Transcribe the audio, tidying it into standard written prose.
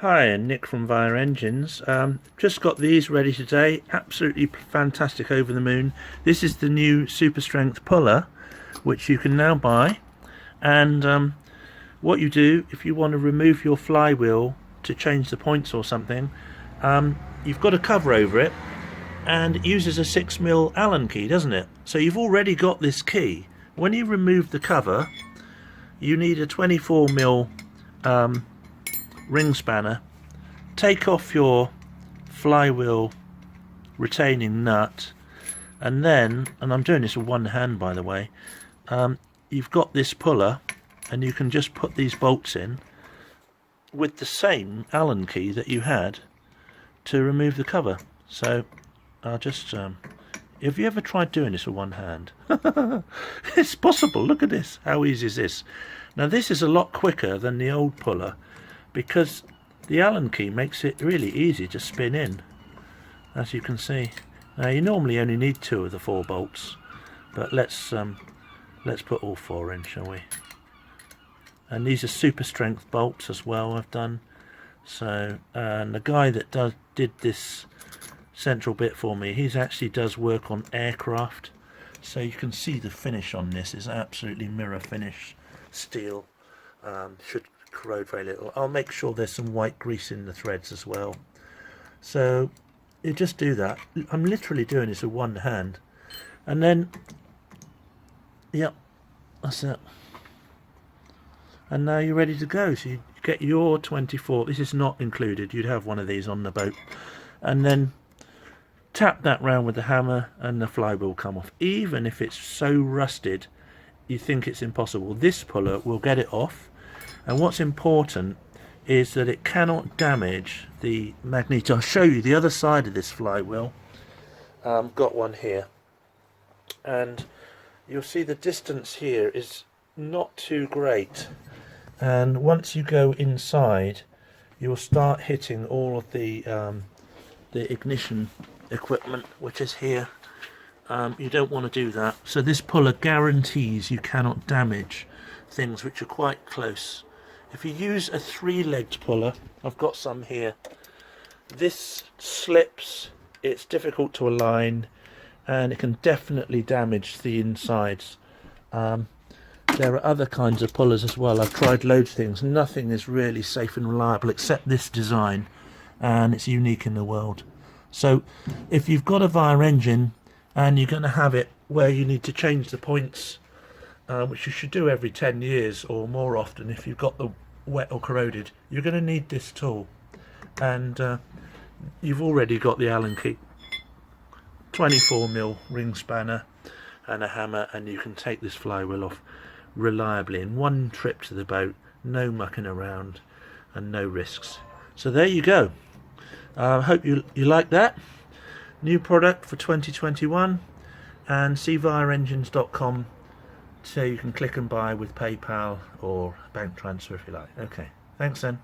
Hi, Nick from Vire Engines. Just got these ready today. Absolutely fantastic, over the moon. This is the new super strength puller, which you can now buy. And what you do, if you want to remove your flywheel to change the points or something, you've got a cover over it, and it uses a 6mm Allen key, doesn't it? So you've already got this key. When you remove the cover, you need a 24mm ring spanner. Take off your flywheel retaining nut, and then, and I'm doing this with one hand by the way, you've got this puller, and you can just put these bolts in with the same Allen key that you had to remove the cover. So I'll just have you ever tried doing this with one hand? It's possible. Look at this. How easy is this? Now this is a lot quicker than the old puller, because the Allen key makes it really easy to spin in, as you can see. Now you normally only need 2 of the 4 bolts, but let's put all 4 in, shall we? And these are super strength bolts as well, I've done. So, and the guy that did this central bit for me, he actually does work on aircraft, so you can see the finish on this is absolutely mirror finish steel. Should corrode very little. I'll make sure there's some white grease in the threads as well. So you just do that. I'm literally doing this with one hand, and then yep, that's it. And now you're ready to go. So you get your 24, this is not included, you'd have one of these on the boat, and then tap that round with the hammer and the flywheel will come off. Even if it's so rusted you think it's impossible, this puller will get it off. And what's important is that it cannot damage the magneto. I'll show you the other side of this flywheel. Got one here, and you'll see the distance here is not too great, and once you go inside you'll start hitting all of the ignition equipment, which is here. You don't want to do that. So this puller guarantees you cannot damage things which are quite close. If you use a 3-legged puller, I've got some here, this slips, it's difficult to align, and it can definitely damage the insides. There are other kinds of pullers as well. I've tried loads of things. Nothing is really safe and reliable except this design, and it's unique in the world. So if you've got a Vire engine and you're going to have it where you need to change the points, which you should do every 10 years or more often if you've got the wet or corroded, you're going to need this tool. And you've already got the Allen key, 24mm ring spanner and a hammer, and you can take this flywheel off reliably in one trip to the boat, no mucking around and no risks. So there you go. I hope you like that. New product for 2021, and see vireengines.com so you can click and buy with PayPal or bank transfer if you like. Okay, thanks then.